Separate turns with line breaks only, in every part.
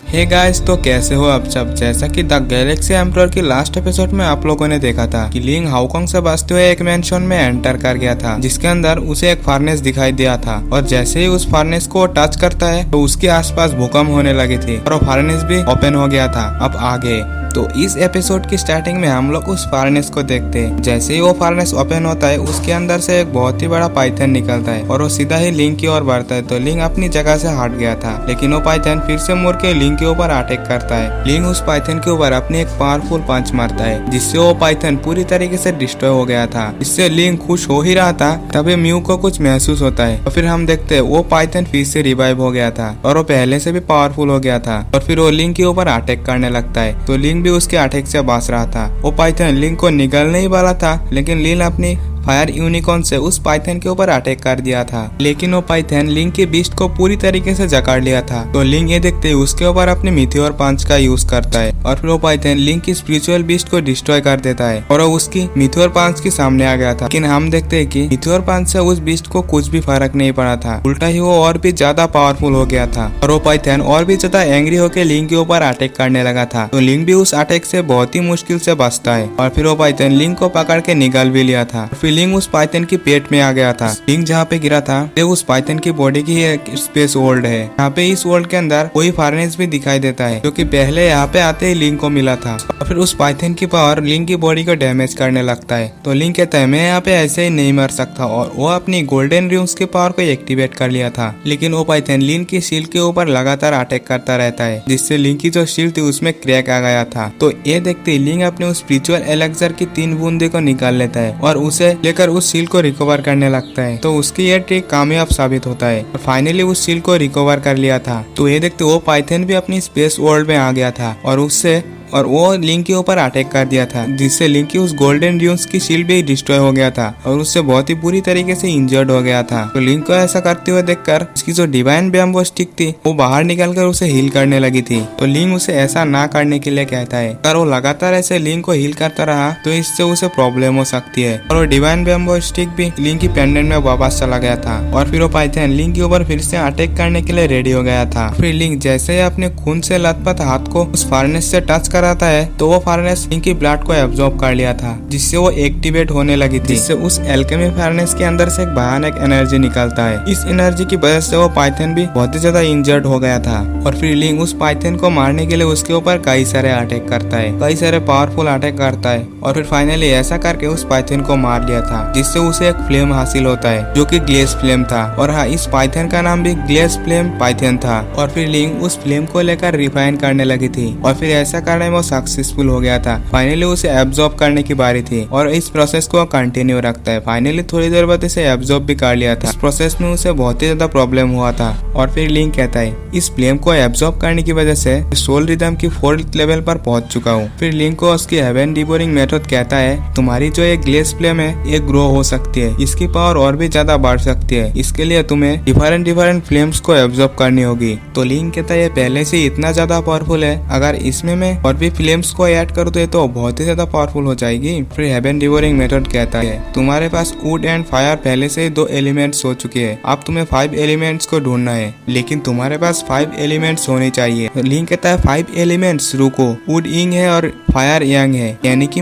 Hey guys, तो कैसे हो आप सब। जैसा कि द गैलेक्सी एम्परर की लास्ट एपिसोड में आप लोगों ने देखा था कि लिंग हाउकोंग से बचते हुए एक मेंशन में एंटर कर गया था, जिसके अंदर उसे एक फर्नेस दिखाई दिया था और जैसे ही उस फर्नेस को टच करता है तो उसके आसपास भूकंप होने लगी थी और वो फर्नेस भी ओपन हो गया था। अब आगे तो इस एपिसोड की स्टार्टिंग में हम लोग उस फार्नेस को देखते हैं। जैसे ही वो फार्नेस ओपन होता है उसके अंदर से एक बहुत ही बड़ा पाइथन निकलता है और वो सीधा ही लिंग की ओर बढ़ता है। तो लिंग अपनी जगह से हट गया था, लेकिन वो पाइथन फिर से मुड़ के लिंग के ऊपर अटैक करता है। लिंग उस पाइथन के ऊपर अपनी एक पावरफुल पंच मारता है, जिससे वो पाइथन पूरी तरीके से डिस्ट्रॉय हो गया था। इससे लिंग खुश हो ही रहा था, तभी म्यू को कुछ महसूस होता है और फिर हम देखते हैं वो पाइथन फिर से रिवाइव हो गया था और वो पहले से भी पावरफुल हो गया था और फिर वो लिंग के ऊपर अटैक करने लगता है। तो लिंग भी उसके अटैक से बच रहा था। वो पाइथन लिंग को निगलने ही वाला था, लेकिन लिंग अपनी फायर यूनिकॉर्न से उस पाइथन के ऊपर अटैक कर दिया था, लेकिन वो पाइथन लिंग के बीस्ट को पूरी तरीके से जकड़ लिया था। तो लिंग ये देखते ही उसके ऊपर अपने मिथियोर पंच का यूज करता है और फिर वो पाइथन लिंग की स्पिरिचुअल बीस्ट को डिस्ट्रॉय कर देता है और वो उसकी मिथियोर पंच के सामने आ गया था। लेकिन हम देखते हैं कि मिथियोर पंच से उस बीस्ट को कुछ भी फर्क नहीं पड़ा था, उल्टा ही वो और भी ज्यादा पावरफुल हो गया था और वो पाइथन और भी ज्यादा एंग्री होकर लिंग के ऊपर अटैक करने लगा था। तो लिंग भी उस अटैक से बहुत ही मुश्किल से बचता है और फिर वो पाइथन लिंग को पकड़ के निकाल भी लिया था। फिर लिंग उस पाइथन की पेट में आ गया था। लिंग जहाँ पे गिरा था ये उस पाइथन की बॉडी की एक स्पेस वर्ल्ड है। यहाँ पे इस वर्ल्ड के अंदर कोई फार्नेस भी दिखाई देता है, जो कि पहले यहाँ पे आते ही लिंग को मिला था। और फिर उस पाइथन की पावर लिंग की बॉडी को डैमेज करने लगता है। तो लिंग कहता है मैं यहाँ पे ऐसे ही नहीं मर सकता और वो अपनी गोल्डन रून्स की पावर को एक्टिवेट कर लिया था। लेकिन वो पाइथन लिंग की शील्ड के ऊपर लगातार अटैक करता रहता है, जिससे लिंग की जो शील्ड थी उसमें क्रैक आ गया था। तो ये देखते ही लिंग अपने उस स्पिरिचुअल एलेक्सर की 3 बूंदे को निकाल लेता है और उसे लेकर उस शील्ड को रिकवर करने लगता है। तो उसकी यह ट्रिक कामयाब साबित होता है और फाइनली उस शील्ड को रिकवर कर लिया था। तो ये देखते वो पाइथन भी अपनी स्पेस वर्ल्ड में आ गया था और वो लिंग के ऊपर अटैक कर दिया था, जिससे लिंग की उस गोल्डन ड्यून्स की शील्ड भी डिस्ट्रॉय हो गया था और उससे बहुत ही बुरी तरीके से इंजर्ड हो गया था। तो लिंग को ऐसा करते हुए देखकर उसकी जो डिवाइन बैम्बो स्टिक थी वो बाहर निकलकर उसे हील करने लगी थी। तो लिंग उसे ऐसा ना करने के लिए कहता है, अगर वो लगातार ऐसे लिंग को हील करता रहा तो इससे उसे प्रॉब्लम हो सकती है। और वो डिवाइन बैम्बो स्टिक भी लिंग की पेंडेंट में वापस चला गया था और फिर वो पाइथन लिंग के ऊपर फिर से अटैक करने के लिए रेडी हो गया था। फिर लिंग जैसे ही अपने खून से लथपथ हाथ को उस फार्नेस से टच कराता है तो वो फार्नेस लिंग की ब्लड को एब्जॉर्ब कर लिया था, जिससे वो एक्टिवेट होने लगी थी, जिससे उस एल्केमी फार्नेस के अंदर से एक भयानक एनर्जी निकलता है। इस एनर्जी की वजह से वो पाइथन भी बहुत ही ज्यादा इंजर्ड हो गया था और फिर लिंग उस पाइथन को मारने के लिए उसके ऊपर कई सारे अटैक करता है, कई सारे पावरफुल अटैक करता है और फिर फाइनली ऐसा करके उस पाइथन को मार लिया था, जिससे उसे एक फ्लेम हासिल होता है जो कि ग्लेस फ्लेम था। और हाँ, इस पाइथन का नाम भी ग्लेस फ्लेम पाइथन था। और फिर लिंग उस फ्लेम को लेकर रिफाइन करने लगी थी और फिर ऐसा करने में वो सक्सेसफुल हो गया था। फाइनली उसे एब्जॉर्ब करने की बारी थी और इस प्रोसेस को कंटिन्यू रखता है। फाइनली थोड़ी देर बाद इसे एब्जॉर्ब भी कर लिया था। इस प्रोसेस में उसे बहुत ही ज्यादा प्रॉब्लम हुआ था और फिर लिंग कहता है इस फ्लेम को एब्जॉर्ब करने की वजह से सोल रिदम की 4th लेवल पर पहुंच चुका हूँ। फिर लिंग को उसकी हेवन डिवोरिंग मेथड कहता है तुम्हारी जो ये ग्लेस फ्लेम है ये ग्रो हो सकती है, इसकी पावर और भी ज्यादा बढ़ सकती है, इसके लिए तुम्हें डिफरेंट फ्लेम्स को एब्जॉर्ब करनी होगी। तो लिंग कहता है पहले से इतना ज्यादा पावरफुल है, अगर इसमें मैं और भी फ्लेम्स को ऐड कर दे तो बहुत ही ज्यादा पावरफुल हो जाएगी। फिर हेवन डिवोरिंग मेथड कहता है तुम्हारे पास वुड एंड फायर पहले से 2 एलिमेंट्स हो चुके हैं, अब तुम्हें 5 एलिमेंट्स को ढूंढना है, लेकिन तुम्हारे पास 5 एलिमेंट्स होने चाहिए। लिंग कहता है 5 एलिमेंट्स रुको, वुड यिंग है और फायर यांग है, यानी कि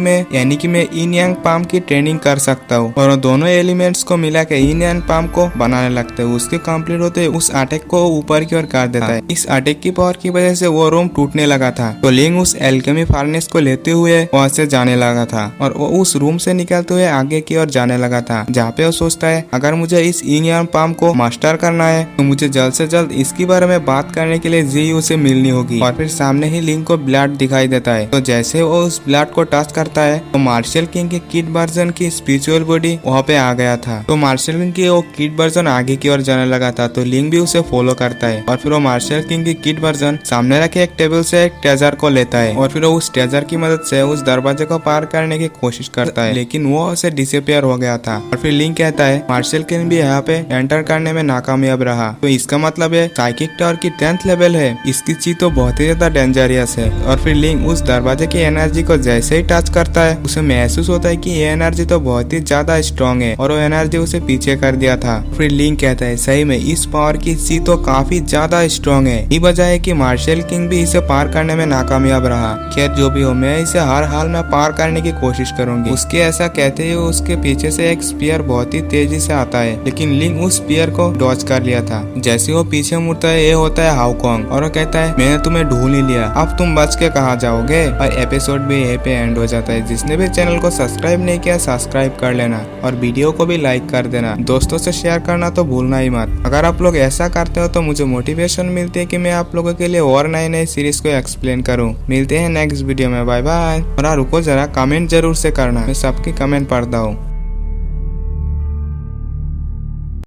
मैं इन यांग पाम की ट्रेनिंग कर सकता हूँ और दोनों एलिमेंट्स को मिला के इन यांग पाम को बनाने लगता है। उसके कंप्लीट होते उस अटैक को ऊपर की ओर कर देता है। इस अटैक की पावर की वजह से वो रूम टूटने लगा था। तो लिंग उस एल्केमी फार्नेस को लेते हुए वहां से जाने लगा था और वो उस रूम से निकलते हुए आगे की ओर जाने लगा था, जहाँ पे वो सोचता है अगर मुझे इस इंग पाम को मास्टर करना है तो मुझे जल्द से जल्द इसके बारे में बात करने के लिए जी से मिलनी होगी। और फिर सामने ही लिंग को ब्लड दिखाई देता है। तो जैसे वो उस ब्लड को टच करता है तो मार्शल किंग की किड वर्जन की स्पिरिचुअल बॉडी वहाँ पे आ गया था। तो मार्शल किंग की वो किड वर्जन आगे की ओर जाने लगा था। तो लिंग भी उसे फॉलो करता है और फिर वो मार्शल किंग की किड वर्जन सामने रखे एक टेबल से एक ट्रेजर को लेता है और फिर वो उस ट्रेजर की मदद से उस दरवाजे को पार करने की कोशिश करता है, लेकिन वो उसे डिसअपियर हो गया था। और फिर लिंक कहता है मार्शल किंग भी यहाँ पे एंटर करने में नाकामयाब रहा, तो इसका मतलब है साइकिक टावर की 10th लेवल है, इसकी चीज तो बहुत ही ज्यादा डेंजरियस है। और फिर लिंक उस दरवाजे की एनर्जी को जैसे ही टच करता है उसे महसूस होता है कि ये एनर्जी तो बहुत ही ज्यादा स्ट्रॉन्ग है और वो एनर्जी उसे पीछे कर दिया था। फिर लिंक कहता है सही में इस पावर की चीज तो काफी ज्यादा स्ट्रॉन्ग है, ये वजह है कि मार्शल किंग भी इसे पार करने में नाकामयाब रहा। खैर जो भी हो, मैं इसे हर हाल में पार करने की कोशिश करूंगी। उसके ऐसा कहते ही उसके पीछे से एक स्पीयर बहुत ही तेजी से आता है, लेकिन लिंक उस स्पीयर को डॉज कर लिया था। जैसे वो पीछे मुड़ता है, ये होता है हाउकॉन्ग और वो कहता है मैंने तुम्हें ढूंढ ही लिया, अब तुम बच के कहाँ जाओगे। और एपिसोड भी यहीं पे एंड हो जाता है। जिसने भी चैनल को सब्सक्राइब नहीं किया सब्सक्राइब कर लेना और वीडियो को भी लाइक कर देना, दोस्तों से शेयर करना तो भूलना ही मत। अगर आप लोग ऐसा करते हो तो मुझे मोटिवेशन मिलती है कि मैं आप लोगों के लिए और नए नए सीरीज को एक्सप्लेन करूँ। मिलते हैं नेक्स्ट वीडियो में, बाय बाय। और रुको जरा, कमेंट जरूर से करना, मैं सबकी कमेंट पढ़ता हूँ।